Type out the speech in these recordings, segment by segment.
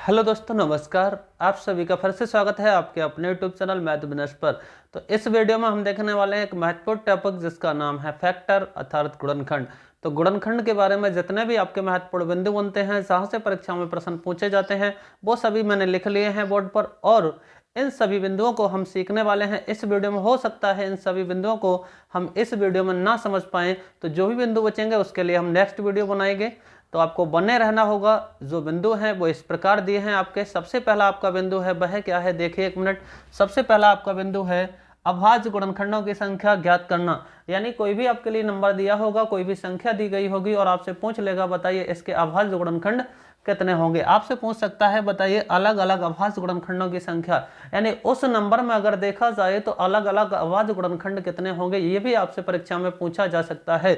Hello दोस्तों, नमस्कार। आप सभी का फिर से स्वागत है आपके अपने यूट्यूब चैनल मैथबिनस पर। तो इस वीडियो में हम देखने वाले हैं एक महत्वपूर्ण टॉपिक जिसका नाम है फैक्टर अर्थात गुणनखंड। तो गुणनखंड के बारे में जितने भी आपके महत्वपूर्ण बिंदु बनते हैं, जहाँ से परीक्षा में प्रश्न पूछे जाते हैं, वो सभी मैंने लिख लिए हैं बोर्ड पर। और इन सभी बिंदुओं को हम सीखने वाले हैं इस वीडियो में। हो सकता है इन सभी बिंदुओं को हम इस वीडियो में ना समझ पाएँ, तो जो भी बिंदु बचेंगे उसके लिए हम नेक्स्ट वीडियो बनाएंगे। तो आपको बने रहना होगा। जो बिंदु हैं वो इस प्रकार दिए हैं आपके। सबसे पहला आपका बिंदु है, वह क्या है देखिए एक मिनट। सबसे पहला आपका बिंदु है अभाज्य गुणनखंडों की संख्या ज्ञात करना। यानी कोई भी आपके लिए नंबर दिया होगा, कोई भी संख्या दी गई होगी और आपसे पूछ लेगा बताइए इसके अभाज्य गुणनखंड कितने होंगे। आपसे पूछ सकता है बताइए अलग अलग अभाज्य गुणनखंडों की संख्या, यानी उस नंबर में अगर देखा जाए तो अलग अलग अभाज्य गुणनखंड कितने होंगे, ये भी आपसे परीक्षा में पूछा जा सकता है।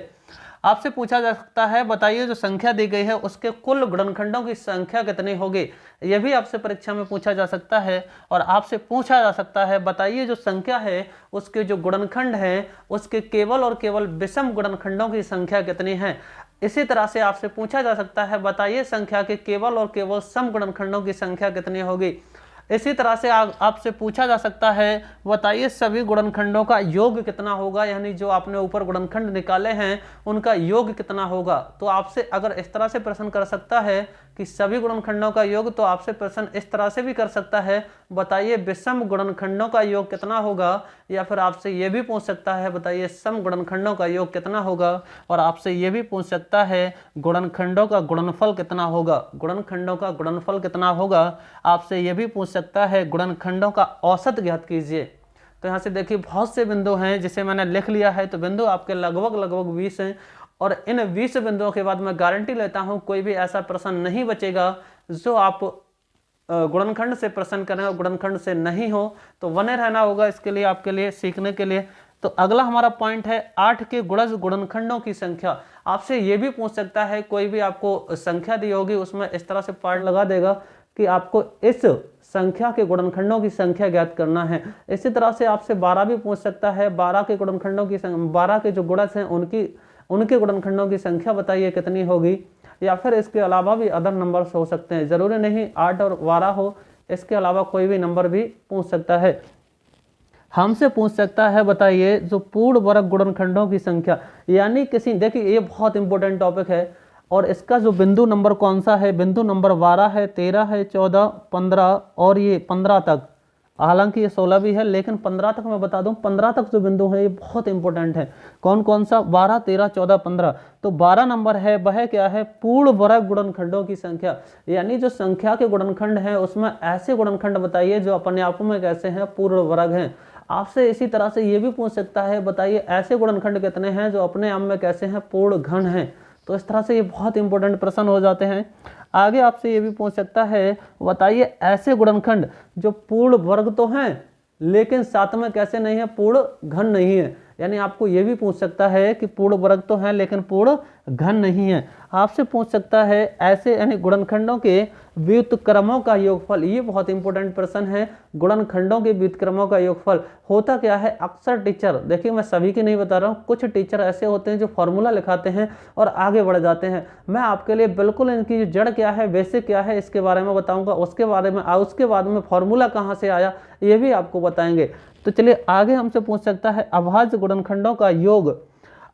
आपसे पूछा जा सकता है बताइए जो संख्या दी गई है उसके कुल गुणनखंडों की संख्या कितनी होगी, यह भी आपसे परीक्षा में पूछा जा सकता है। और आपसे पूछा जा सकता है बताइए जो संख्या है उसके जो गुणनखंड है उसके केवल और केवल विषम गुणनखंडों की संख्या कितनी है। इसी तरह से आपसे पूछा जा सकता है बताइए संख्या के केवल और केवल सम गुणनखंडों की संख्या कितनी होगी। इसी तरह से आपसे पूछा जा सकता है बताइए सभी गुणनखंडों का योग कितना होगा, यानी जो आपने ऊपर गुणनखंड निकाले हैं उनका योग कितना होगा। तो आपसे अगर इस तरह से प्रश्न कर सकता है कि सभी गुणनखंडों का योग, तो आपसे प्रश्न इस तरह से भी कर सकता है बताइए विषम गुणनखंडों का योग कितना होगा। या फिर आपसे ये भी पूछ सकता है बताइए सम गुणनखंडों का योग कितना होगा। और आपसे ये भी पूछ सकता है गुणनखंडों का गुणनफल कितना होगा। गुणनखंडों का गुणनफल कितना होगा। आपसे ये भी पूछ सकता है गुणनखंडों का औसत ज्ञात कीजिए। तो यहाँ से देखिए बहुत से बिंदु हैं जिसे मैंने लिख लिया है। तो बिंदु आपके लगभग 20 हैं। और इन 20 बिंदुओं के बाद मैं गारंटी लेता हूं कोई भी ऐसा प्रश्न नहीं बचेगा जो आप गुणनखंड से प्रश्न करें और गुणनखंड से नहीं हो। तो बने रहना होगा इसके लिए, आपके लिए सीखने के लिए। तो अगला हमारा पॉइंट है 8 के गुणज गुणनखंडों की संख्या। आपसे ये भी पूछ सकता है, कोई भी आपको संख्या दी होगी उसमें इस तरह से पार्ट लगा देगा कि आपको इस संख्या के गुणनखंडों की संख्या ज्ञात करना है। इसी तरह से आपसे 12 भी पूछ सकता है, 12 के गुणनखंडों की 12 के जो गुणज हैं उनके गुणनखंडों की संख्या बताइए कितनी होगी। या फिर इसके अलावा भी अदर नंबर्स हो सकते हैं, जरूरी नहीं 8 और 12 हो, इसके अलावा कोई भी नंबर भी पूछ सकता है। हमसे पूछ सकता है बताइए जो पूर्ण वर्ग गुणनखंडों की संख्या, यानी किसी, देखिए ये बहुत इंपॉर्टेंट टॉपिक है। और इसका जो बिंदु नंबर कौन सा है, बिंदु नंबर 12 है, 13 है, 14, 15 और ये 15 तक। हालांकि ये 16 भी है लेकिन 15 तक मैं बता दूं, 15 तक जो बिंदु है ये बहुत इंपॉर्टेंट है। कौन कौन सा, 12, 13, 14, 15। तो 12 नंबर है वह क्या है, पूर्ण वर्ग गुणनखंडों की संख्या। यानी जो संख्या के गुणनखंड है उसमें ऐसे गुणनखंड बताइए जो अपने आप में कैसे हैं, पूर्ण वर्ग हैं। आपसे इसी तरह से ये भी पूछ सकता है बताइए ऐसे गुणनखंड कितने हैं जो अपने आप में कैसे हैं, पूर्ण घन हैं। तो इस तरह से ये बहुत इंपॉर्टेंट प्रश्न हो जाते हैं। आगे आपसे ये भी पूछ सकता है बताइए ऐसे गुणनखंड जो पूर्ण वर्ग तो हैं लेकिन साथ में कैसे नहीं है, पूर्ण घन नहीं है। यानी आपको ये भी पूछ सकता है कि पूर्ण वर्ग तो हैं लेकिन पूर्ण घन नहीं है। आपसे पूछ सकता है ऐसे यानी गुणनखंडों के व्युत्क्रमों का योगफल। ये बहुत इंपॉर्टेंट प्रश्न है, गुणनखंडों के व्युत्क्रमों का योगफल होता क्या है। अक्सर टीचर, देखिए मैं सभी की नहीं बता रहा हूँ, कुछ टीचर ऐसे होते हैं जो फॉर्मूला लिखाते हैं और आगे बढ़ जाते हैं। मैं आपके लिए बिल्कुल इनकी जड़ क्या है, बेसिक क्या है, इसके बारे में बताऊंगा। उसके बाद में फॉर्मूला कहाँ से आया ये भी आपको बताएंगे। तो चलिए आगे हमसे पूछ सकता है अभाज्य गुणनखंडों का योग।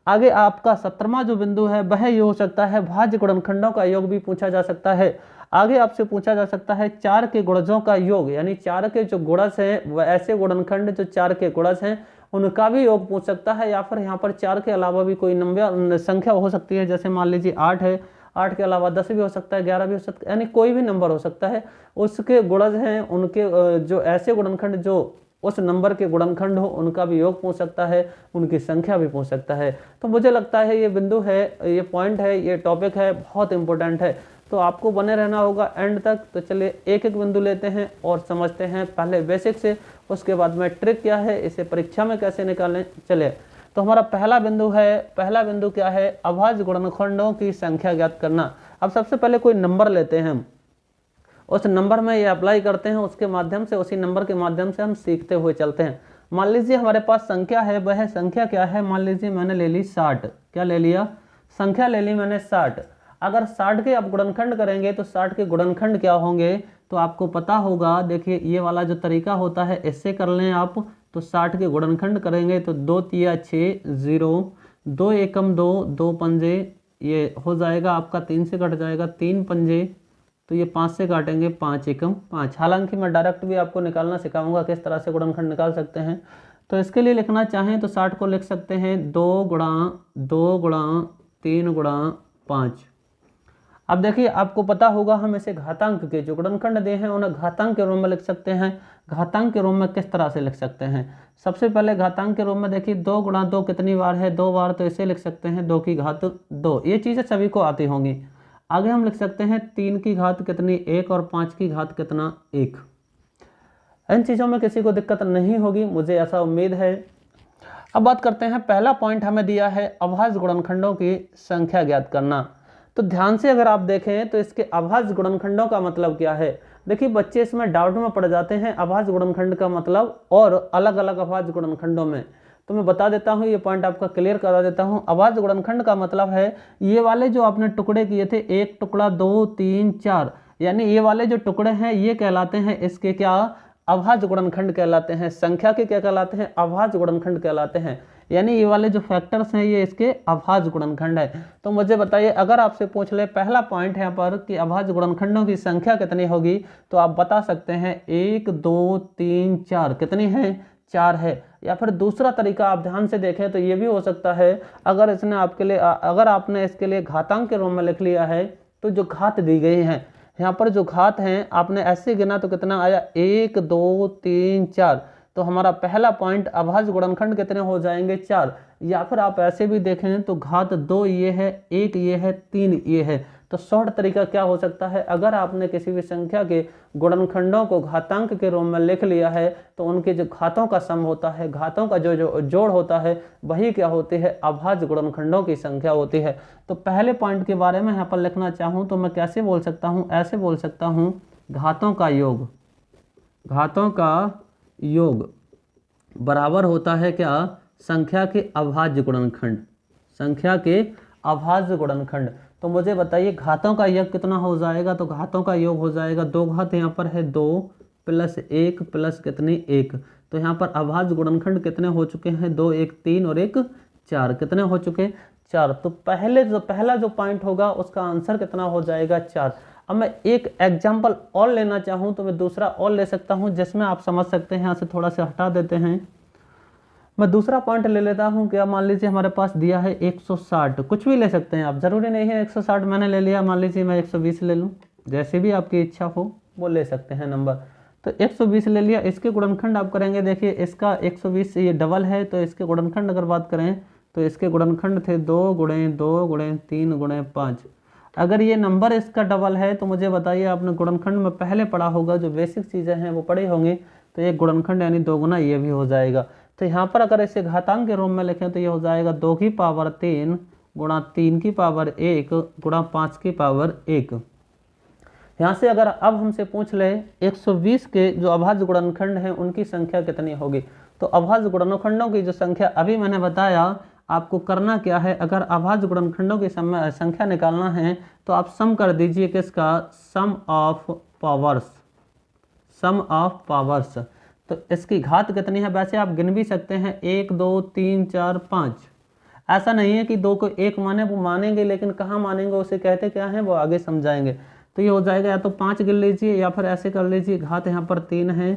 आगे आपका 17वां जो बिंदु है वह ये हो सकता है भाज्य गुणनखंडों का योग भी पूछा जा सकता है। आगे आपसे पूछा जा सकता है 4 के गुणजों का योग, यानी 4 के जो गुणज हैं वह ऐसे गुणनखंड जो 4 के गुणज हैं उनका भी योग पूछ सकता है। या फिर यहाँ पर 4 के अलावा भी कोई नंबर संख्या हो सकती है, जैसे मान लीजिए 8 है, 8 के अलावा 10 भी हो सकता है, 11 भी हो सकता है, यानी कोई भी नंबर हो सकता है। उसके गुणज हैं उनके जो ऐसे गुणनखंड जो उस नंबर के गुणनखंड हो उनका भी योग पूछ सकता है, उनकी संख्या भी पूछ सकता है। तो मुझे लगता है ये बिंदु है, ये पॉइंट है, ये टॉपिक है, बहुत इंपॉर्टेंट है। तो आपको बने रहना होगा एंड तक। तो चलिए एक एक बिंदु लेते हैं और समझते हैं पहले बेसिक से, उसके बाद में ट्रिक क्या है, इसे परीक्षा में कैसे निकालें। चलिए तो हमारा पहला बिंदु है, पहला बिंदु क्या है, अभाज्य गुणनखंडों की संख्या ज्ञात करना। अब सबसे पहले कोई नंबर लेते हैं हम, उस नंबर में ये अप्लाई करते हैं, उसके माध्यम से, उसी नंबर के माध्यम से हम सीखते हुए चलते हैं। मान लीजिए हमारे पास संख्या है, वह संख्या क्या है, मान लीजिए मैंने ले ली 60। क्या ले लिया, संख्या ले ली मैंने 60। अगर 60 के आप गुणनखंड करेंगे तो 60 के गुणनखंड क्या होंगे, तो आपको पता होगा, देखिए ये वाला जो तरीका होता है इससे कर लें आप, तो 60 के गुणनखंड करेंगे तो 2 तिया 6 0, 2 एकम 2, 2 पंजे, ये हो जाएगा आपका 3 से कट जाएगा 3 पंजे, तो ये 5 से काटेंगे 5 एकम 5। हालांकि मैं डायरेक्ट भी आपको निकालना सिखाऊंगा किस तरह से गुणनखंड निकाल सकते हैं। तो इसके लिए लिखना चाहें तो 60 को लिख सकते हैं 2 गुणा 2 गुणा 3 गुणा 5। अब देखिए आपको पता होगा हम इसे घातांक के जो गुणनखंड दिए हैं उन्हें घातांक के रूप में लिख सकते हैं। घातांक के रूप में किस तरह से लिख सकते हैं? सबसे पहले घातांक के रूप में देखिए 2 गुणा 2 कितनी बार है? 2 बार, तो इसे लिख सकते हैं 2 की घात 2। ये चीज़ें सभी को आती होंगी। आगे हम लिख सकते हैं 3 की घात कितनी 1 और 5 की घात कितना 1। इन चीज़ों में किसी को दिक्कत नहीं होगी, मुझे ऐसा उम्मीद है। अब बात करते हैं, पहला पॉइंट हमें दिया है अभाज्य गुणनखंडों की संख्या ज्ञात करना। तो ध्यान से अगर आप देखें तो इसके अभाज्य गुणनखंडों का मतलब क्या है। देखिए बच्चे इसमें डाउट में पड़ जाते हैं अभाज्य गुणनखंड का मतलब और अलग अलग अभाज्य गुणनखंडों में। तो मैं बता देता हूँ, ये पॉइंट आपका क्लियर करा देता हूँ। अभाज्य गुणनखंड का मतलब है ये वाले जो आपने टुकड़े किए थे, 1 टुकड़ा 2 3 4, यानी ये वाले जो टुकड़े हैं ये कहलाते हैं इसके क्या? अभाज्य गुणनखंड कहलाते हैं। संख्या के क्या कहलाते हैं? अभाज्य गुणनखंड कहलाते हैं। यानी ये वाले जो फैक्टर्स हैं ये इसके अभाज्य गुणनखंड है। तो मुझे बताइए, अगर आपसे पूछ ले पहला पॉइंट है यहाँ पर कि अभाज्य गुणनखंडों की संख्या कितनी होगी, तो आप बता सकते हैं 1 2 3 4 कितनी है? 4 है। या फिर दूसरा तरीका आप ध्यान से देखें तो ये भी हो सकता है, अगर इसने आपके लिए अगर आपने इसके लिए घातांक के रूप में लिख लिया है तो जो घात दी गई है यहाँ पर जो घात हैं आपने ऐसे गिना तो कितना आया? 1 2 3 4। तो हमारा पहला पॉइंट अभाज्य गुणनखंड कितने हो जाएंगे? 4। या फिर आप ऐसे भी देखें तो घात 2 ये है, 1 ये है, 3 ये है। तो शॉर्ट तरीका क्या हो सकता है, अगर आपने किसी भी संख्या के गुणनखंडों को घातांक के रूप में लिख लिया है तो उनके जो घातों का सम होता है, घातों का जो जोड़ होता है, वही क्या होती है? अभाज्य गुणनखंडों की संख्या होती है। तो पहले पॉइंट के बारे में यहाँ पर लिखना चाहूँ तो मैं कैसे बोल सकता हूँ? ऐसे बोल सकता हूँ, घातों का योग, घातों का योग बराबर होता है क्या? संख्या के अभाज्य गुणनखंड, संख्या के अभाज्य गुणनखंड। तो मुझे बताइए घातों का योग कितना हो जाएगा? तो घातों का योग हो जाएगा, 2 घात यहाँ पर है 2 प्लस 1 प्लस कितनी 1। तो यहाँ पर अभाज्य गुणनखंड कितने हो चुके हैं? 2 1 3 और 1 4। कितने हो चुके? 4। तो पहला जो पॉइंट होगा उसका आंसर कितना हो जाएगा? 4। अब मैं एक एग्जाम्पल और लेना चाहूँ तो मैं दूसरा और ले सकता हूँ जिसमें आप समझ सकते हैं। यहाँ से थोड़ा सा हटा देते हैं, मैं दूसरा पॉइंट ले लेता हूँ। क्या मान लीजिए हमारे पास दिया है 160, कुछ भी ले सकते हैं आप, जरूरी नहीं है 160 मैंने ले लिया, मान लीजिए मैं 120 ले लूँ, जैसे भी आपकी इच्छा हो वो ले सकते हैं नंबर। तो 120 ले लिया, इसके गुणनखंड आप करेंगे, देखिए इसका 120 ये डबल है, तो इसके गुणनखंड अगर बात करें तो इसके गुणनखंड थे 2 गुणे 2 गुणे 3 गुणे 5। अगर ये नंबर इसका डबल है तो मुझे बताइए, आपने गुणनखंड में पहले पढ़ा होगा, जो बेसिक चीज़ें हैं वो पढ़ी होंगी, तो ये गुणनखंड यानी 2 गुना ये भी हो जाएगा। तो यहाँ पर अगर इसे घातांक के रूप में लिखें तो ये हो जाएगा 2 की पावर 3 गुणा 3 की पावर 1 गुणा 5 की पावर 1। यहाँ से अगर अब हमसे पूछ ले 120 के जो अभाज्य गुणनखंड हैं उनकी संख्या कितनी होगी, तो अभाज्य गुणनखंडों की जो संख्या अभी मैंने बताया, आपको करना क्या है, अगर अभाज्य गुणनखंडों की संख्या निकालना है तो आप सम कर दीजिए किसका? Sum of powers, sum of powers. तो इसकी घात कितनी है? वैसे आप गिन भी सकते हैं 1 2 3 4 5। ऐसा नहीं है कि 2 को 1 माने, वो मानेंगे, लेकिन कहाँ मानेंगे उसे कहते क्या है वो आगे समझाएंगे। तो ये हो जाएगा, या तो 5 गिन लीजिए या फिर ऐसे कर लीजिए, घात यहाँ पर 3 है,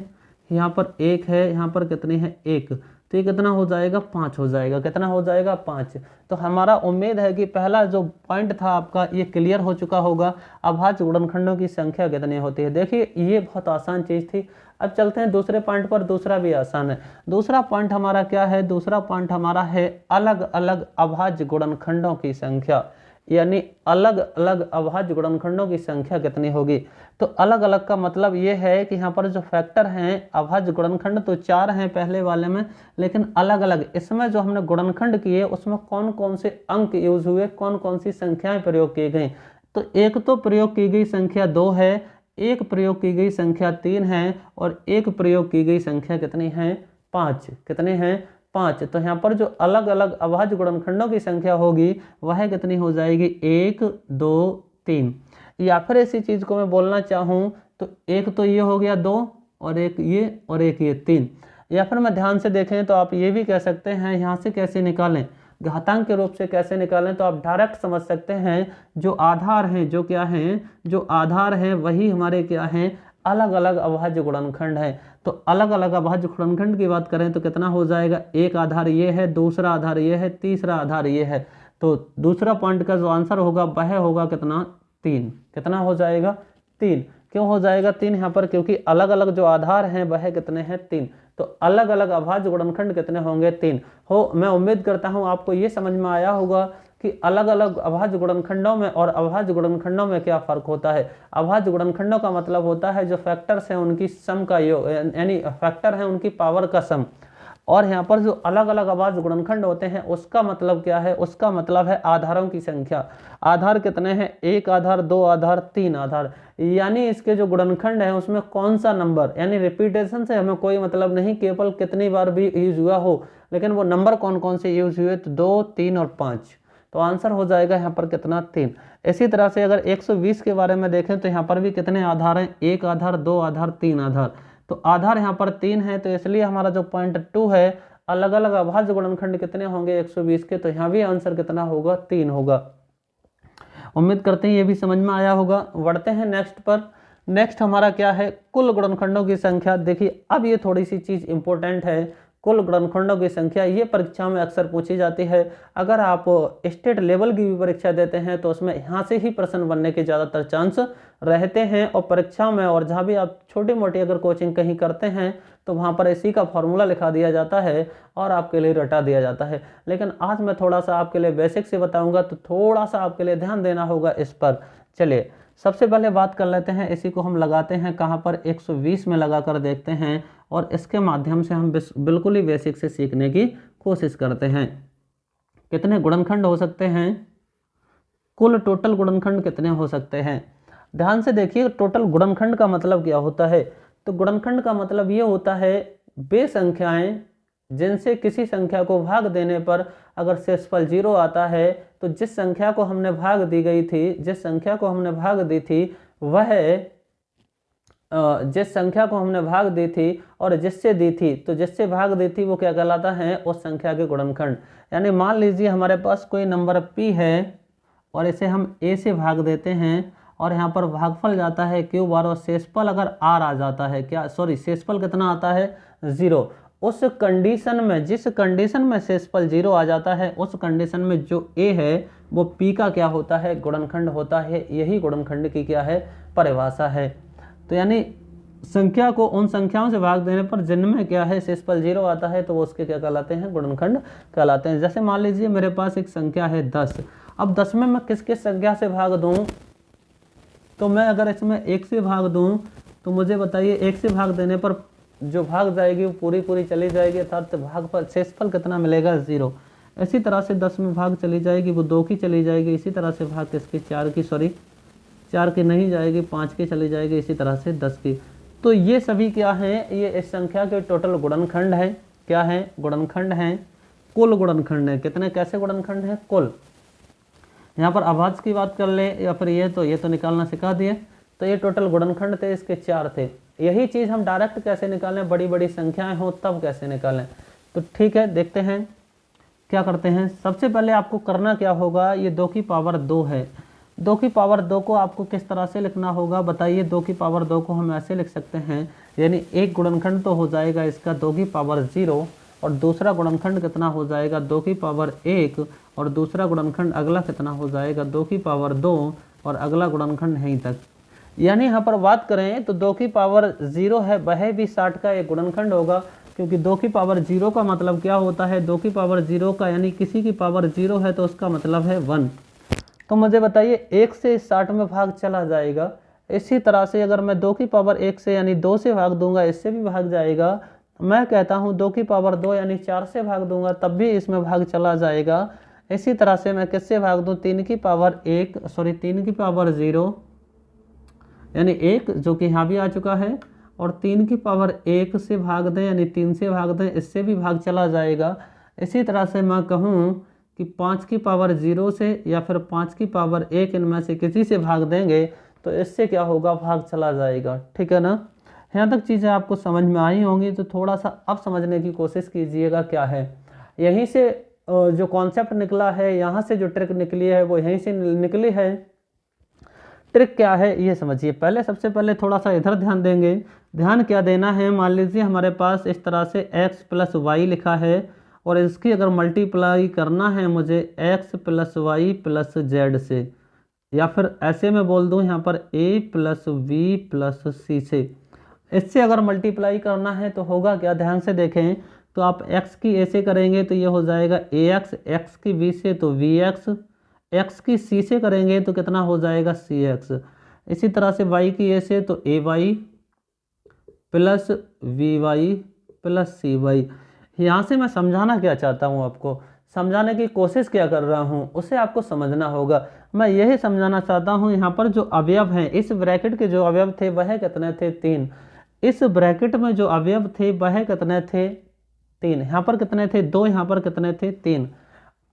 यहाँ पर 1 है, यहाँ पर कितनी है 1, तो ये कितना हो जाएगा? 5 हो जाएगा। कितना हो जाएगा? 5। तो हमारा उम्मीद है कि पहला जो पॉइंट था आपका ये क्लियर हो चुका होगा, अभाज्य गुणनखंडों की संख्या कितनी होती है। देखिए ये बहुत आसान चीज़ थी। अब चलते हैं दूसरे पॉइंट पर, दूसरा भी आसान है। दूसरा पॉइंट हमारा क्या है? दूसरा पॉइंट हमारा है अलग अलग अभाज्य गुणनखंडों की संख्या, यानी अलग अलग अभाज्य गुणनखंडों की संख्या कितनी होगी। तो अलग अलग का मतलब ये है कि यहाँ पर जो फैक्टर हैं अभाज्य गुणनखंड तो 4 हैं पहले वाले में, लेकिन अलग अलग इसमें जो हमने गुणनखंड किए उसमें कौन कौन से अंक यूज हुए, कौन कौन सी संख्याएं प्रयोग की गई। तो एक तो प्रयोग की गई संख्या 2 है, एक प्रयोग की गई संख्या 3 है, और एक प्रयोग की गई संख्या कितनी है? 5। कितने हैं? 5। तो यहाँ पर जो अलग अलग अभाज्य गुणनखंडों की संख्या होगी वह कितनी हो जाएगी? 1 2 3। या फिर ऐसी चीज़ को मैं बोलना चाहूँ तो एक तो ये हो गया 2 और एक ये और एक ये 3। या फिर मैं ध्यान से देखें तो आप ये भी कह सकते हैं यहाँ से कैसे निकालें, घातांक के रूप से कैसे निकालें, तो आप डायरेक्ट समझ सकते हैं जो आधार हैं, जो क्या हैं, जो आधार हैं वही हमारे क्या हैं, अलग अलग अभाज्य गुणनखंड है। तो अलग अलग अभाज्य गुणनखंड की बात करें तो कितना हो जाएगा, एक आधार ये है, दूसरा आधार ये है, तीसरा आधार ये है। तो दूसरा पॉइंट का जो आंसर होगा वह होगा कितना, 3। कितना हो जाएगा, 3। क्यों हो जाएगा 3 यहाँ पर, क्योंकि अलग अलग जो आधार हैं वह कितने हैं, 3। तो अलग अलग अभाज्य गुणनखंड कितने होंगे, 3 हो। मैं उम्मीद करता हूँ आपको ये समझ में आया होगा कि अलग अलग अभाज्य गुणनखंडों में और अभाज्य गुणनखंडों में क्या फर्क होता है। अभाज्य गुणनखंडों का मतलब होता है जो फैक्टर्स हैं उनकी सम का योग, यानी फैक्टर है उनकी पावर का सम। और यहाँ पर जो अलग अलग अभाज्य गुणनखंड होते हैं उसका मतलब क्या है, उसका मतलब है आधारों की संख्या। आधार कितने हैं, 1 आधार, 2 आधार, 3 आधार। यानी इसके जो गुणनखंड है उसमें कौन सा नंबर, यानी रिपीटेशन से हमें कोई मतलब नहीं, केवल कितनी बार भी यूज हुआ हो, लेकिन वो नंबर कौन कौन से यूज हुए, तो 2, 3 और 5। तो आंसर हो जाएगा यहाँ पर कितना, 3। इसी तरह से अगर 120 के बारे में देखें तो यहाँ पर भी कितने आधार हैं, 1 आधार, 2 आधार, 3 आधार। तो आधार यहाँ पर 3 है, तो इसलिए हमारा जो पॉइंट 2 है, अलग अलग अभाज्य गुणनखंड कितने होंगे 120 के, तो यहाँ भी आंसर कितना होगा, 3 होगा। उम्मीद करते हैं ये भी समझ में आया होगा। बढ़ते हैं नेक्स्ट पर। नेक्स्ट हमारा क्या है, कुल गुणनखंडों की संख्या। देखिए अब ये थोड़ी सी चीज इंपॉर्टेंट है, कुल गुणनखंडों की संख्या। ये परीक्षा में अक्सर पूछी जाती है। अगर आप स्टेट लेवल की भी परीक्षा देते हैं तो उसमें यहाँ से ही प्रश्न बनने के ज़्यादातर चांस रहते हैं। और परीक्षा में और जहाँ भी आप छोटी मोटी अगर कोचिंग कहीं करते हैं तो वहाँ पर इसी का फॉर्मूला लिखा दिया जाता है और आपके लिए रटा दिया जाता है। लेकिन आज मैं थोड़ा सा आपके लिए बेसिक से बताऊँगा, तो थोड़ा सा आपके लिए ध्यान देना होगा इस पर। चलिए सबसे पहले बात कर लेते हैं, इसी को हम लगाते हैं कहाँ पर, 120 में लगा कर देखते हैं और इसके माध्यम से हम बिल्कुल ही बेसिक से सीखने की कोशिश करते हैं। कितने गुणनखंड हो सकते हैं, कुल टोटल गुणनखंड कितने हो सकते हैं। ध्यान से देखिए, टोटल गुणनखंड का मतलब क्या होता है। तो गुणनखंड का मतलब ये होता है वे संख्याएं जिनसे किसी संख्या को भाग देने पर अगर शेषफल 0 आता है, तो जिस संख्या को हमने भाग दी गई थी, जिस संख्या को हमने भाग दी थी वह जिस संख्या को हमने भाग दी थी और जिससे दी थी, तो जिससे भाग दी थी वो क्या कहलाता है, उस संख्या के गुणनखंड। यानी मान लीजिए हमारे पास कोई नंबर p है और इसे हम a से भाग देते हैं और यहाँ पर भागफल जाता है q बार और शेषफल अगर r आ जाता है, क्या सॉरी शेषफल कितना आता है, 0। उस कंडीशन में, जिस कंडीशन में शेषफल 0 आ जाता है, उस कंडीशन में जो a है वो p का क्या होता है, गुणनखंड होता है। यही गुणनखंड की क्या है, परिभाषा है। तो यानी संख्या को उन संख्याओं से भाग देने पर जिनमें क्या है शेषफल 0 आता है, तो वो उसके क्या कहलाते हैं, गुणनखंड कहलाते हैं। जैसे मान लीजिए मेरे पास एक संख्या है 10। अब 10 में मैं किस किस संख्या से भाग दूं, तो मैं अगर इसमें 1 से भाग दूं तो मुझे बताइए 1 से भाग देने पर जो भाग जाएगी वो पूरी पूरी चली जाएगी, अर्थात भागफल शेषफल कितना मिलेगा, 0। इसी तरह से 10 में भाग चली जाएगी वो 2 की चली जाएगी। इसी तरह से भाग किसकी, 4 की, सॉरी 4 की नहीं जाएगी, 5 की चली जाएगी। इसी तरह से 10 की। तो ये सभी क्या हैं, ये इस संख्या के टोटल गुणनखंड है। क्या है, गुणनखंड हैं, कुल गुणनखंड है। कितने, कैसे गुणनखंड है, कुल। यहाँ पर अभाज्य की बात कर ले या फिर ये तो निकालना सिखा दिए। तो ये टोटल गुणनखंड थे, इसके 4 थे। यही चीज़ हम डायरेक्ट कैसे निकालें, बड़ी बड़ी संख्याएं हो तब कैसे निकालें। तो ठीक है, देखते हैं क्या करते हैं। सबसे पहले आपको करना क्या होगा, ये 2 की पावर 2 है। 2 की पावर 2 को आपको किस तरह से लिखना होगा, बताइए। 2 की पावर 2 को हम ऐसे लिख सकते हैं, यानी एक गुणनखंड तो हो जाएगा इसका 2 की पावर 0 और दूसरा गुणनखंड कितना हो जाएगा, 2 की पावर 1 और दूसरा गुणनखंड अगला कितना हो जाएगा, 2 की पावर 2 और अगला गुणनखंड यहीं तक। यानी यहाँ पर बात करें तो 2 की पावर 0 है, वह भी 60 का एक गुणनखंड होगा, क्योंकि 2 की पावर 0 का मतलब क्या होता है, 2 की पावर 0 का यानी किसी की पावर 0 है तो उसका मतलब है 1। तो मुझे बताइए 1 से 60 में भाग चला जाएगा। इसी तरह से अगर मैं 2 की पावर 1 से यानी 2 से भाग दूंगा, इससे भी भाग जाएगा। मैं कहता हूँ 2 की पावर 2 यानी 4 से भाग दूंगा, तब भी इसमें भाग चला जाएगा। इसी तरह से मैं किससे भाग दूँ, 3 की पावर 0 यानी 1 जो कि यहाँ भी आ चुका है, और 3 की पावर 1 से भाग दें यानी 3 से भाग दें, इससे भी भाग चला जाएगा। इसी तरह से मैं कहूँ कि 5 की पावर 0 से या फिर 5 की पावर 1 इनमें से किसी से भाग देंगे तो इससे क्या होगा, भाग चला जाएगा। ठीक है ना, यहाँ तक चीज़ें आपको समझ में आई होंगी। तो थोड़ा सा अब समझने की कोशिश कीजिएगा क्या है। यहीं से जो कॉन्सेप्ट निकला है, यहाँ से जो ट्रिक निकली है वो यहीं से निकली है। ट्रिक क्या है ये समझिए। पहले सबसे पहले थोड़ा सा इधर ध्यान देंगे। ध्यान क्या देना है, मान लीजिए हमारे पास इस तरह से x प्लस वाई लिखा है और इसकी अगर मल्टीप्लाई करना है मुझे x plus y plus z से, या फिर ऐसे में बोल दूं यहाँ पर a प्लस वी प्लस सी से। इससे अगर मल्टीप्लाई करना है तो होगा क्या, ध्यान से देखें। तो आप x की a से करेंगे तो ये हो जाएगा ax, x की v से तो vx, x की c से करेंगे तो कितना हो जाएगा cx। इसी तरह से y की a से तो ay plus vy plus cy। यहाँ से मैं समझाना क्या चाहता हूँ, आपको समझाने की कोशिश क्या कर रहा हूँ उसे आपको समझना होगा। मैं यही समझाना चाहता हूँ, यहाँ पर जो अवयव हैं, इस ब्रैकेट के जो अवयव थे वह कितने थे, 3। इस ब्रैकेट में जो अवयव थे वह कितने थे, 3। यहाँ पर कितने थे, 2। यहाँ पर कितने थे, 3।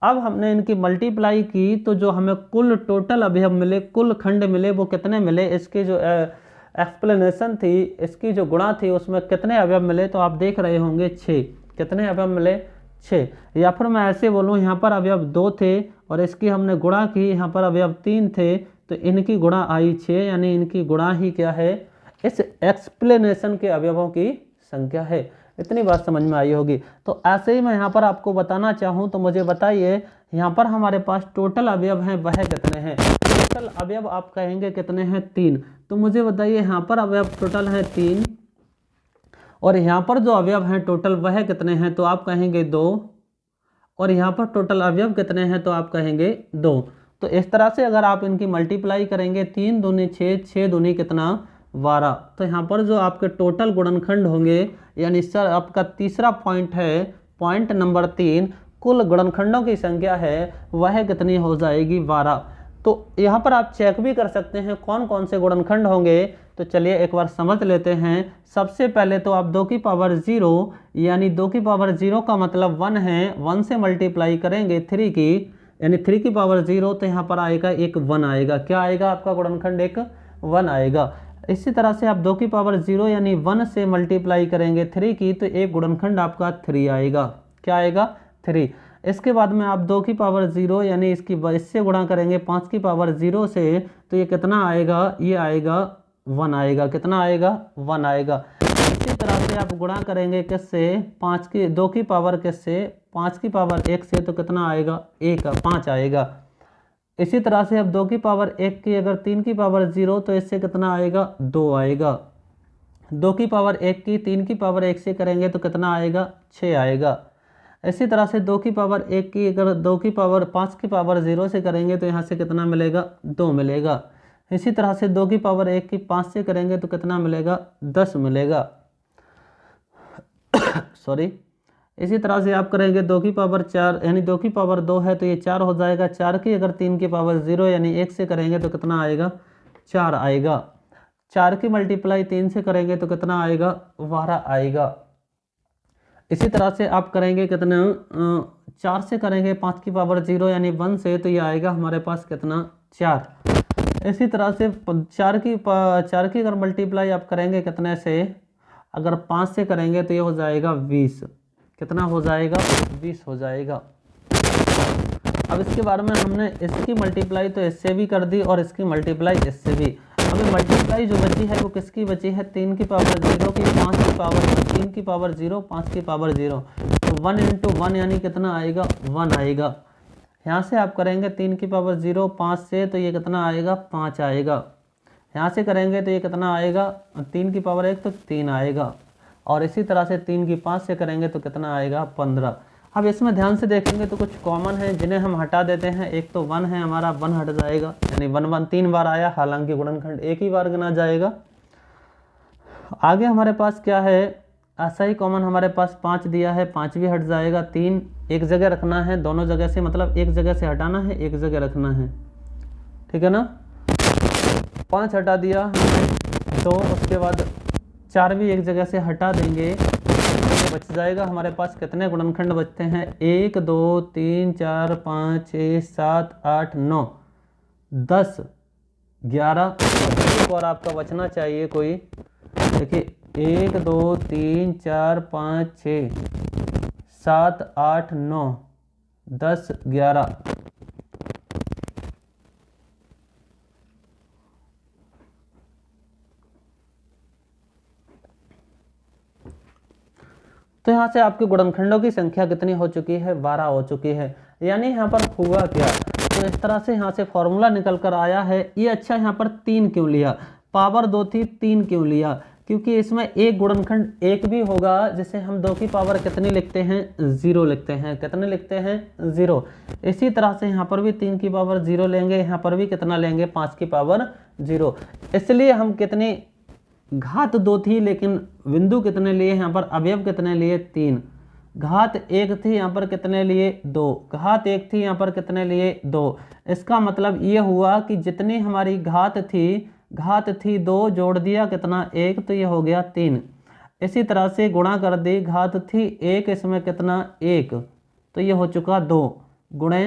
अब हमने इनकी मल्टीप्लाई की तो जो हमें कुल टोटल अवयव मिले, कुल खंड मिले, वो कितने मिले। इसके जो एक्सप्लेनेशन थी, इसकी जो गुणा थी, उसमें कितने अवयव मिले तो आप देख रहे होंगे 6। कितने अवयव मिले, 6। या फिर मैं ऐसे बोलूँ, यहाँ पर अवयव 2 थे और इसकी हमने गुणा की, यहाँ पर अवयव 3 थे तो इनकी गुणा आई 6, यानी इनकी गुणा ही क्या है, इस एक्सप्लेनेशन के अवयवों की संख्या है। इतनी बात समझ में आई होगी। तो ऐसे ही मैं यहाँ पर आपको बताना चाहूँ तो मुझे बताइए, यहाँ पर हमारे पास टोटल अवयव हैं वह कितने हैं। टोटल अवयव आप कहेंगे कितने हैं, 3। तो मुझे बताइए यहाँ पर अवयव टोटल हैं 3 और यहाँ पर जो अवयव हैं टोटल वह कितने हैं, तो आप कहेंगे 2। और यहाँ पर टोटल अवयव कितने हैं तो आप कहेंगे 2। तो इस तरह से अगर आप इनकी मल्टीप्लाई करेंगे, 3 दूनी 6, 6 दूनी कितना, 12। तो यहाँ पर जो आपके टोटल गुणनखंड होंगे, यानी सर आपका तीसरा पॉइंट है, पॉइंट नंबर 3, कुल गुणनखंडों की संख्या है वह कितनी हो जाएगी, 12। तो यहाँ पर आप चेक भी कर सकते हैं कौन कौन से गुणनखंड होंगे। तो चलिए एक बार समझ लेते हैं। सबसे पहले तो आप 2 की पावर 0, यानी 2 की पावर 0 का मतलब 1 है, 1 से मल्टीप्लाई करेंगे 3 की, यानी 3 की पावर 0, तो यहाँ पर आएगा एक 1 आएगा। क्या आएगा आपका गुणनखंड, एक 1 आएगा। इसी तरह से आप 2 की पावर 0 यानी 1 से मल्टीप्लाई करेंगे 3 की, तो एक गुणनखंड आपका 3 आएगा। क्या आएगा, 3। इसके बाद में आप 2 की पावर 0 यानी इससे गुणा करेंगे 5 की पावर 0 से, तो ये कितना आएगा, ये आएगा 1 आएगा। कितना आएगा, 1 आएगा। इसी तरह से आप गुणा करेंगे किससे, 2 की पावर किससे, 5 की पावर 1 से, तो कितना आएगा, 5 आएगा। इसी तरह से अब 2 की पावर 1 की अगर 3 की पावर 0, तो इससे कितना आएगा, 2 आएगा। 2 की पावर 1 की 3 की पावर 1 से करेंगे तो कितना आएगा, 6 आएगा। इसी तरह से 2 की पावर 1 की अगर 2 की पावर 5 की पावर 0 से करेंगे तो यहाँ से कितना मिलेगा, 2 मिलेगा। इसी तरह से 2 की पावर 1 की 5 से करेंगे तो कितना मिलेगा, 10 मिलेगा। सॉरी। इसी तरह से आप करेंगे 2 की पावर 4 यानी 2 की पावर 2 है तो ये 4 हो जाएगा। 4 की अगर 3 की पावर 0 यानी 1 से करेंगे तो कितना आएगा, 4 आएगा। 4 की मल्टीप्लाई 3 से करेंगे तो कितना आएगा, 12 आएगा। इसी तरह से आप करेंगे कितना, 4 से करेंगे 5 की पावर 0 यानी 1 से, तो ये आएगा हमारे पास कितना, 4। इसी तरह से 4 की अगर मल्टीप्लाई आप करेंगे कितने से, अगर 5 से करेंगे तो ये हो जाएगा 20। कितना हो जाएगा, 20 हो जाएगा। अब इसके बारे में हमने इसकी मल्टीप्लाई तो इससे भी कर दी और इसकी मल्टीप्लाई इससे भी। अभी मल्टीप्लाई जो बची है वो किसकी बची है, 3 की पावर 0 की 5 की पावर 3 की पावर 0 5 की पावर 0, तो 1 इंटू 1 यानी कितना आएगा, 1 आएगा। यहाँ से आप करेंगे 3 की पावर 0 5 से, तो ये कितना आएगा, 5 आएगा। यहाँ से करेंगे तो ये कितना आएगा, 3 की पावर 1 तो 3 आएगा। और इसी तरह से 3 की 5 से करेंगे तो कितना आएगा, 15। अब इसमें ध्यान से देखेंगे तो कुछ कॉमन है जिन्हें हम हटा देते हैं। एक तो 1 है हमारा, 1 हट जाएगा, यानी 1 1 3 बार आया, हालांकि गुणनखंड एक ही बार गिना जाएगा। आगे हमारे पास क्या है, ऐसा ही कॉमन हमारे पास 5 दिया है, 5 भी हट जाएगा। 3 एक जगह रखना है, दोनों जगह से मतलब एक जगह से हटाना है, एक जगह रखना है, ठीक है ना। 5 हटा दिया 2, उसके बाद 4 भी एक जगह से हटा देंगे, तो बच जाएगा हमारे पास कितने गुणनखंड बचते हैं, 1 2 3 4 5 6 7 8 9 10 11 एक और आपका बचना चाहिए कोई। देखिए 1 2 3 4 5 6 7 8 9 10 11। तो यहाँ से आपके गुणनखंडों की संख्या कितनी हो चुकी है? 12 हो चुकी है। यानी यहाँ पर हुआ क्या, तो इस तरह से यहाँ से फॉर्मूला निकल कर आया है। ये अच्छा यहाँ पर 3 क्यों लिया, पावर 2 थी 3 क्यों लिया, क्योंकि इसमें एक गुणनखंड एक भी होगा जिसे हम 2 की पावर कितनी लिखते हैं? 0 लिखते हैं। कितने लिखते हैं? 0। इसी तरह से यहाँ पर भी 3 की पावर 0 लेंगे, यहाँ पर भी कितना लेंगे? 5 की पावर 0। इसलिए हम कितनी घात 2 थी लेकिन बिंदु कितने लिए? यहाँ पर अवयव कितने लिए? 3। घात 1 थी, यहाँ पर कितने लिए? 2। घात 1 थी, यहाँ पर कितने लिए? 2। इसका मतलब ये हुआ कि जितनी हमारी घात थी 2 जोड़ दिया कितना? 1, तो ये हो गया 3। इसी तरह से गुणा कर दी, घात थी 1, इसमें कितना? 1, तो ये हो चुका 2 गुणे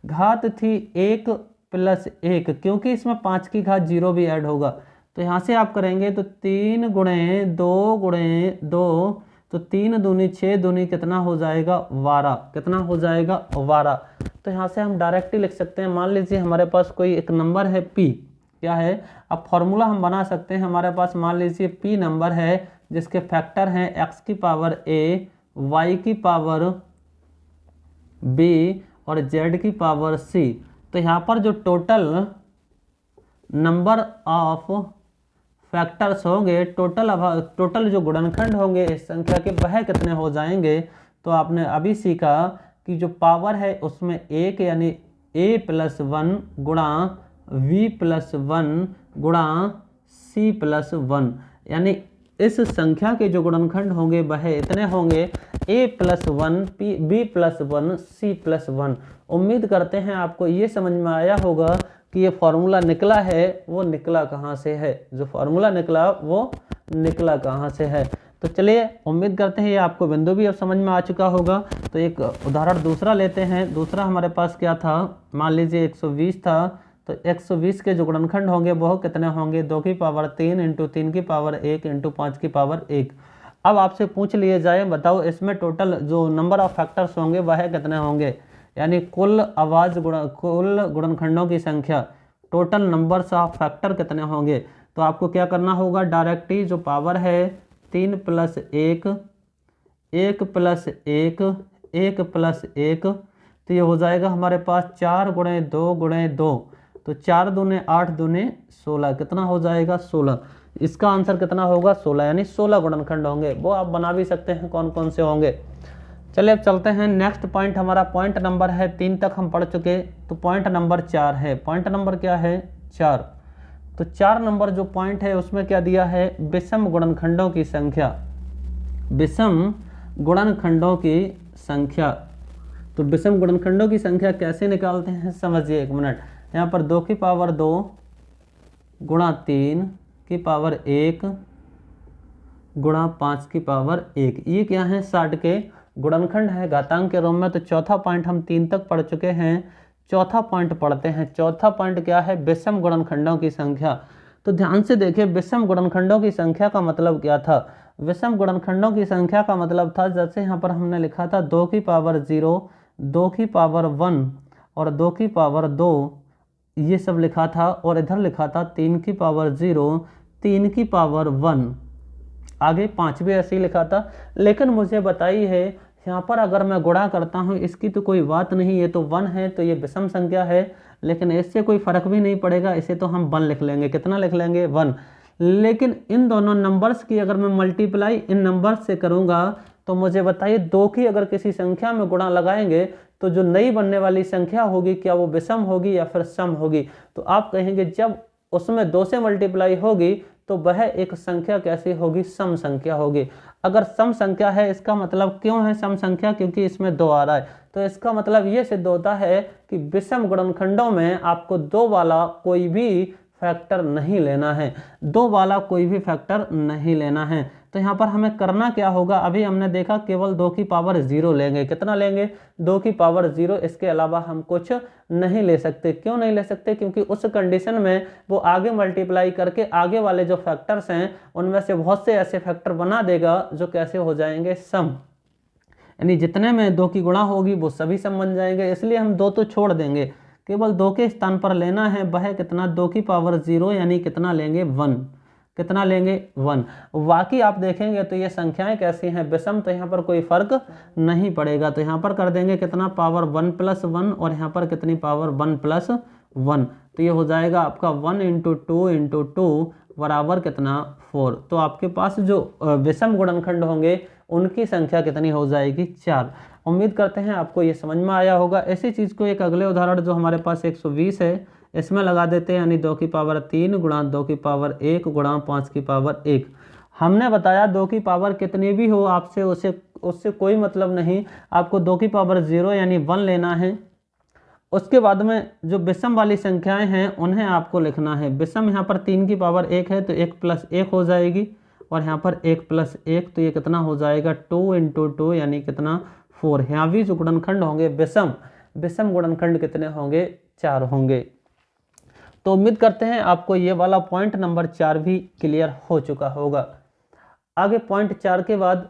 घात थी 1 + 1, क्योंकि इसमें 5 की घात 0 भी ऐड होगा। तो यहाँ से आप करेंगे तो 3 गुणे 2 गुणे 2, तो 3 दूनी 6 दूनी कितना हो जाएगा? 12। कितना हो जाएगा? 12। तो यहाँ से हम डायरेक्ट ही लिख सकते हैं। मान लीजिए हमारे पास कोई एक नंबर है p, क्या है? अब फॉर्मूला हम बना सकते हैं। हमारे पास मान लीजिए p नंबर है जिसके फैक्टर हैं x की पावर a, y की पावर b और z की पावर c। तो यहाँ पर जो टोटल नंबर ऑफ फैक्टर्स होंगे, टोटल जो गुणनखंड होंगे इस संख्या के, वह कितने हो जाएंगे? तो आपने अभी सीखा कि जो पावर है उसमें 1 यानी a + 1 गुणा v + 1 गुणा c + 1, यानी इस संख्या के जो गुणनखंड होंगे वह इतने होंगे a + 1 b + 1 c + 1। उम्मीद करते हैं आपको ये समझ में आया होगा कि ये फॉर्मूला निकला है वो निकला कहाँ से है, जो फॉर्मूला निकला वो निकला कहाँ से है। तो चलिए उम्मीद करते हैं ये आपको बिंदु भी अब समझ में आ चुका होगा। तो एक उदाहरण दूसरा लेते हैं। दूसरा हमारे पास क्या था? मान लीजिए 120 था, तो 120 के जो गुणनखंड होंगे वो कितने होंगे? 2 की पावर 3 × 3 की पावर 1 × 5 की पावर 1। अब आपसे पूछ लिए जाए, बताओ इसमें टोटल जो नंबर ऑफ फैक्टर्स होंगे वह कितने होंगे, यानी कुल गुणनखंडों की संख्या, टोटल नंबर्स ऑफ फैक्टर कितने होंगे। तो आपको क्या करना होगा? डायरेक्ट ही जो पावर है 3 + 1, 1 + 1, 1 + 1, तो ये हो जाएगा हमारे पास 4 × 2 × 2, तो 4 दूने 8 दूने 16, कितना हो जाएगा? 16। इसका आंसर कितना होगा? 16, यानी 16 गुणनखंड होंगे। वो आप बना भी सकते हैं कौन कौन से होंगे। चलिए अब चलते हैं नेक्स्ट पॉइंट। हमारा पॉइंट नंबर है 3 तक हम पढ़ चुके, तो पॉइंट नंबर 4 है। पॉइंट नंबर क्या है? 4। तो 4 नंबर जो पॉइंट है उसमें क्या दिया है? विषम गुणनखंडों की संख्या। विषम गुणनखंडों की संख्या। तो विषम गुणनखंडों की संख्या कैसे निकालते हैं समझिए, 1 मिनट। यहाँ पर 2 की पावर 2 गुणा 3 की पावर 1 गुणा 5 की पावर 1, ये क्या है? 60 के गुणनखंड है घातांक के रूप में। तो चौथा पॉइंट हम 3 तक पढ़ चुके हैं, चौथा पॉइंट पढ़ते हैं। चौथा पॉइंट क्या है? विषम गुणनखंडों की संख्या। तो ध्यान से देखिए, विषम गुणनखंडों की संख्या का मतलब क्या था? विषम गुणनखंडों की संख्या का मतलब था, जैसे यहाँ पर हमने लिखा था 2 की पावर 0, 2 की पावर 1 और 2 की पावर 2, ये सब लिखा था। और इधर लिखा था 3 की पावर 0, 3 की पावर 1, आगे 5 भी ऐसे ही लिखा था। लेकिन मुझे बताइए है यहाँ पर अगर मैं गुणा करता हूँ, इसकी तो कोई बात नहीं, ये तो 1 है, तो ये विषम संख्या है, लेकिन इससे कोई फर्क भी नहीं पड़ेगा, इसे तो हम 1 लिख लेंगे। कितना लिख लेंगे? 1। लेकिन इन दोनों नंबर्स की अगर मैं मल्टीप्लाई इन नंबर्स से करूँगा, तो मुझे बताइए 2 की अगर किसी संख्या में गुणा लगाएंगे तो जो नई बनने वाली संख्या होगी क्या वो विषम होगी या फिर सम होगी? तो आप कहेंगे जब उसमें 2 से मल्टीप्लाई होगी तो वह एक संख्या कैसी होगी? सम संख्या होगी। अगर सम संख्या है, इसका मतलब क्यों है सम संख्या? क्योंकि इसमें 2 आ रहा है, तो इसका मतलब ये सिद्ध होता है कि विषम गुणनखंडों में आपको 2 वाला कोई भी फैक्टर नहीं लेना है, 2 वाला कोई भी फैक्टर नहीं लेना है। तो यहाँ पर हमें करना क्या होगा, अभी हमने देखा केवल 2 की पावर 0 लेंगे। कितना लेंगे, 2 की पावर 0, इसके अलावा हम कुछ नहीं ले सकते। क्यों नहीं ले सकते, क्योंकि उस कंडीशन में वो आगे मल्टीप्लाई करके आगे वाले जो फैक्टर्स हैं उनमें से बहुत से ऐसे फैक्टर बना देगा जो कैसे हो जाएंगे, सम, यानी जितने में 2 की गुणा होगी वो सभी सम बन जाएंगे। इसलिए हम 2 तो छोड़ देंगे, केवल 2 के स्थान पर लेना है वह कितना, 2 की पावर 0, यानी कितना लेंगे, 1। कितना लेंगे, 1। बाकी आप देखेंगे तो ये संख्याएं कैसी हैं, विषम, तो यहाँ पर कोई फर्क नहीं पड़ेगा। तो यहाँ पर कर देंगे कितना, पावर 1 + 1, और यहाँ पर कितनी पावर 1 + 1। तो ये हो जाएगा आपका 1 × 2 × 2 बराबर कितना, 4। तो आपके पास जो विषम गुणनखंड होंगे उनकी संख्या कितनी हो जाएगी, 4। उम्मीद करते हैं आपको ये समझ में आया होगा। ऐसी चीज़ को एक अगले उदाहरण जो हमारे पास 120 है इसमें लगा देते हैं, यानी 2 की पावर 3 गुणा 2 की पावर 1 गुणा 5 की पावर 1। हमने बताया 2 की पावर कितनी भी हो आपसे उससे कोई मतलब नहीं, आपको 2 की पावर 0 यानी 1 लेना है। उसके बाद में जो विषम वाली संख्याएं हैं उन्हें आपको लिखना है। विषम यहाँ पर 3 की पावर 1 है तो 1 + 1 हो जाएगी, और यहाँ पर 1 + 1, तो ये कितना हो जाएगा, 2 × 2 यानी कितना, 4। यहाँ भी जो गुणनखंड होंगे विषम गुणनखंड कितने होंगे, 4 होंगे। तो उम्मीद करते हैं आपको ये वाला पॉइंट नंबर 4 भी क्लियर हो चुका होगा। आगे पॉइंट 4 के बाद